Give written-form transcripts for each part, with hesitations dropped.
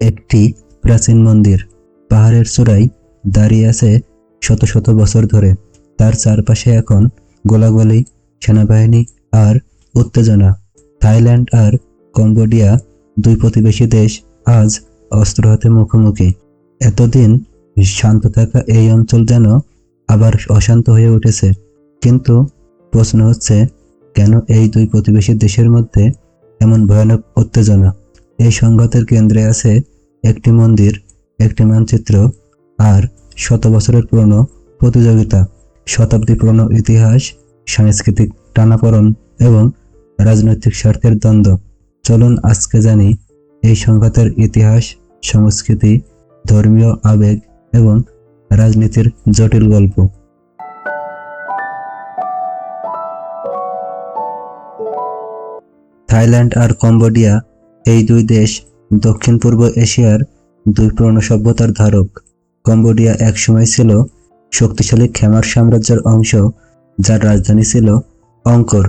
একটি প্রাচীন মন্দির পাহাড়ের চূড়ায় দাঁড়িয়ে আছে শত শত বছর ধরে। তার চারপাশে এখন গোলাগুলি, সেনাবাহিনী আর উত্তেজনা। থাইল্যান্ড আর কম্বোডিয়া, দুই প্রতিবেশী দেশ, আজ অস্ত্র হাতে মুখোমুখি। এতদিন শান্ত থাকা এই অঞ্চল যেন আবার অশান্ত হয়ে উঠেছে। কিন্তু প্রশ্ন হচ্ছে, কেন এই দুই প্রতিবেশী দেশের মধ্যে এমন ভয়ানক উত্তেজনা? এই সংঘাতের কেন্দ্রে আছে একটি মন্দির, একটি মানচিত্র আর শত বছরের পুরনো প্রতিযোগিতা, শতাব্দী পুরনো ইতিহাস, সাংস্কৃতিক টানাপোড়েন এবং রাজনৈতিক স্বার্থের দ্বন্দ্ব। চলুন আজকে জানি এই সংঘাতের ইতিহাস, সংস্কৃতি, ধর্মীয় আবেগ এবং রাজনীতির জটিল গল্প। থাইল্যান্ড আর কম্বোডিয়া, এই দুই দেশ দক্ষিণ পূর্ব এশিয়ার দুই পুরনো সভ্যতার ধারক। কম্বোডিয়া একসময় ছিল শক্তিশালী খেমার সাম্রাজ্যের অংশ, যার রাজধানী ছিল অঙ্কর,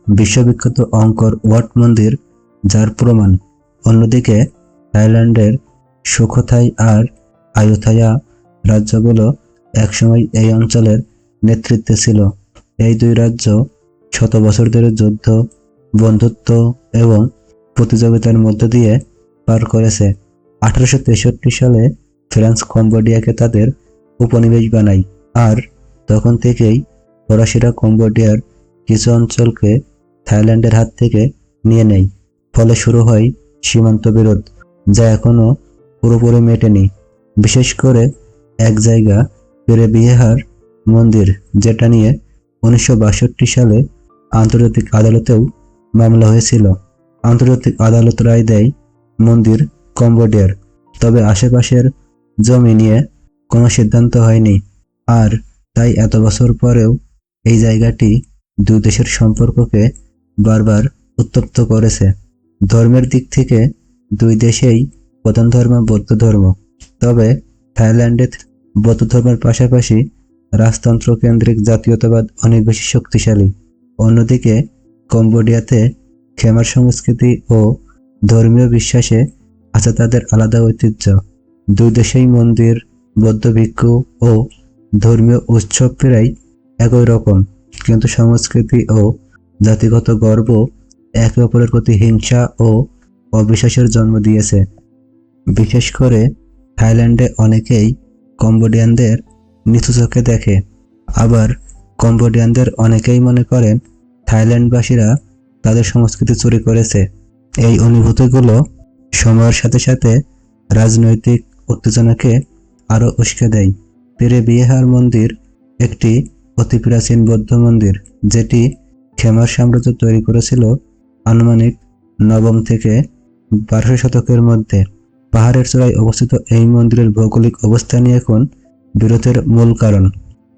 বিশ্ববিখ্যাত অঙ্কর ওয়াট মন্দির যার প্রমাণ। অন্যদিকে থাইল্যান্ডের সুখোথাই আর আয়ুথায়া রাজ্যগুলো একসময় এই অঞ্চলের নেতৃত্বে ছিল। এই দুই রাজ্য শত বছর ধরে যুদ্ধ, বন্ধুত্ব এবং প্রতিযোগিতার মধ্য দিয়ে পার করেছে। 1863 সালে ফ্রান্স কম্বোডিয়াকে তাদের উপনিবেশ বানায়, আর তখন থেকেই ফরাসিরা কম্বোডিয়ার কিছু অঞ্চলকে থাইল্যান্ডের হাত থেকে নিয়ে নেয়। ফলে শুরু হয় সীমান্ত বিরোধ, যা এখনো পুরোপুরি মেটেনি। বিশেষ করে এক জায়গা, পেরেবিহার মন্দির, যেটা নিয়ে 1962 সালে আন্তর্জাতিক আদালতেও মামলা হয়েছিল। আন্তর্জাতিক আদালত রায় দেয় মন্দির কম্বোডিয়ার, তবে আশেপাশের জমি নিয়ে কোনো সিদ্ধান্ত হয়নি। আর তাই এত বছর পরেও এই জায়গাটি দুই দেশের সম্পর্ককে বারবার উত্তপ্ত করেছে। ধর্মের দিক থেকে দুই দেশেই প্রধান ধর্ম বৌদ্ধ ধর্ম, তবে থাইল্যান্ডে বৌদ্ধ ধর্মের পাশাপাশি রাজতন্ত্র কেন্দ্রিক জাতীয়তাবাদ অনেক বেশি শক্তিশালী। অন্যদিকে কম্বোডিয়াতে খেমার সংস্কৃতি ও ধর্মীয় বিশ্বাসে আছে তাদের আলাদা ঐতিহ্য। দুই দেশেই মন্দির, বৌদ্ধ ভিক্ষু ও ধর্মীয় উৎসব প্রায় একই রকম, কিন্তু সংস্কৃতি ও জাতিগত গর্ব একে অপরের প্রতি হিংসা ও অবিশ্বাসের জন্ম দিয়েছে। বিশেষ করে থাইল্যান্ডে অনেকেই কম্বোডিয়ানদের নিচু চোখে দেখে, আবার কম্বোডিয়ানদের অনেকেই মনে করেন থাইল্যান্ডবাসীরা তাদের সংস্কৃতি চুরি করেছে। এই অনুভূতিগুলো সময়ের সাথে সাথে রাজনৈতিক উত্তেজনাকে আরও উস্কে দেয়। পেরেবিহার মন্দির একটি অতি প্রাচীন বৌদ্ধ মন্দির, যেটি খেমার সাম্রাজ্য তৈরি করেছিল আনুমানিক 9ম থেকে 12শো শতকের মধ্যে। পাহাড়ের চূড়ায় অবস্থিত এই মন্দিরের ভৌগোলিক অবস্থানই এখন বিরোধের মূল কারণ।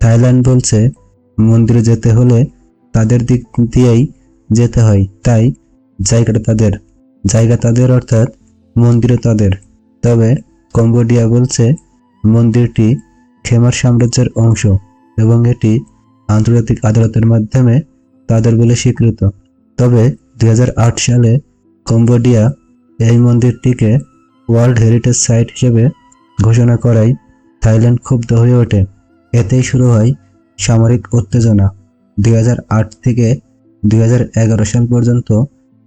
থাইল্যান্ড বলছে মন্দিরে যেতে হলে তাদের দিক দিয়েই যেতে হয়, তাই জায়গা তাদের অর্থাৎ মন্দিরও তাদের। তবে কম্বোডিয়া বলছে মন্দিরটি খেমার সাম্রাজ্যের অংশ এবং এটি আন্তর্জাতিক আদালতের মাধ্যমে তাদের বলে স্বীকৃত। তবে 2008 সালে কম্বোডিয়া এই মন্দিরটিকে ওয়ার্ল্ড হেরিটেজ সাইট হিসেবে ঘোষণা করায় থাইল্যান্ড ক্ষুব্ধ হয়ে ওঠে। এতেই শুরু হয় সামরিক উত্তেজনা। 2008 থেকে 2011 সাল পর্যন্ত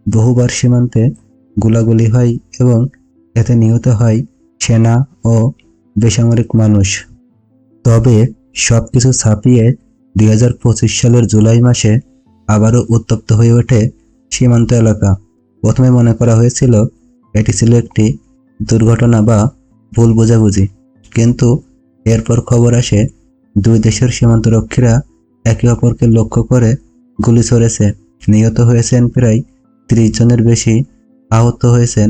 বহুবার সীমান্তে গোলাগুলি হয় এবং এতে নিহত হয় সেনা ও বেসামরিক মানুষ। তবে সবকিছু ছাপিয়ে 2025 সালের জুলাই মাসে আবারও উত্তপ্ত হয়ে ওঠে সীমান্ত এলাকা। প্রথমে মনে করা হয়েছিল এটি ছিল একটি দুর্ঘটনা বা ভুল বোঝাবুঝি, কিন্তু এরপর খবর আসে দুই দেশের সীমান্তরক্ষীরা একে অপরকে লক্ষ্য করে গুলি ছড়েছে। নিহত হয়েছেন প্রায় 30 জনের বেশি, আহত হয়েছেন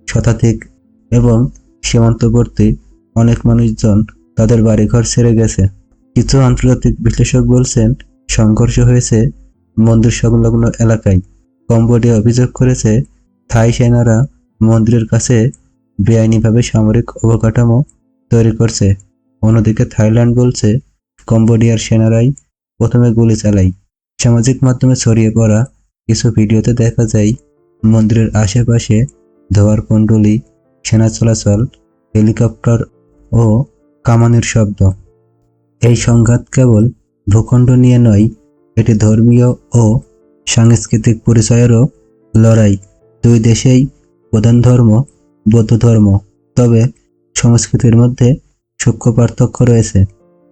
শতাধিক এবং সীমান্তবর্তী অনেক মানুষজন তাদের বাড়িঘর ছেড়ে গেছে। কিছু আন্তর্জাতিক বিশ্লেষক বলছেন সংঘর্ষ হয়েছে মন্দির সংলগ্ন এলাকায়। কম্বোডিয়া অভিযোগ করেছে থাই সেনারা মন্দিরের কাছে বেআইনিভাবে সামরিক অবকাঠামো তৈরি করছে। অন্যদিকে থাইল্যান্ড বলছে কম্বোডিয়ার সেনারাই প্রথমে গুলি চালায়। সামাজিক মাধ্যমে ছড়িয়ে পড়া কিছু ভিডিওতে দেখা যায় মন্দিরের আশেপাশে ধোঁয়ার কুণ্ডলী, সেনা চলাচল, হেলিকপ্টার ও কামানের শব্দ। এই সংঘাত কেবল ভূখণ্ড নিয়ে নয়, এটি ধর্মীয় ও সাংস্কৃতিক পরিচয়েরও লড়াই। দুই দেশেই প্রধান ধর্ম বৌদ্ধ ধর্ম, তবে সংস্কৃতির মধ্যে সূক্ষ্ম পার্থক্য রয়েছে।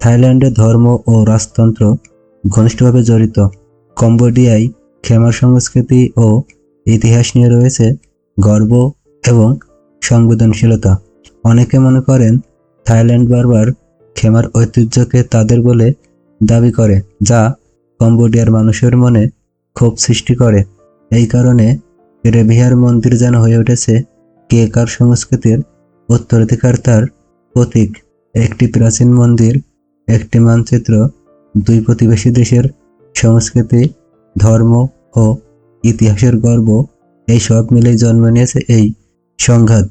থাইল্যান্ডে ধর্ম ও রাজতন্ত্র ঘনিষ্ঠভাবে জড়িত। কম্বোডিয়ায় খেমার সংস্কৃতি ও ইতিহাস নিয়ে রয়েছে গর্ব এবং সংবেদনশীলতা। অনেকে মনে করেন থাইল্যান্ড বারবার খেমার ঐতিহ্যকে তাদের বলে দাবি করে, যা কম্বোডিয়ার মানুষের মনে ক্ষোভ সৃষ্টি করে। এই কারণে রেভিয়ার মন্দির যেন হয়ে উঠেছে কেকার সংস্কৃতির উত্তরাধিকার প্রতীক। একটি প্রাচীন মন্দির, একটি মানচিত্র, দুই প্রতিবেশী দেশের সংস্কৃতি, ধর্ম ও ইতিহাসের গর্ব, এই সব মিলেই জন্ম নিয়েছে এই সংঘাত।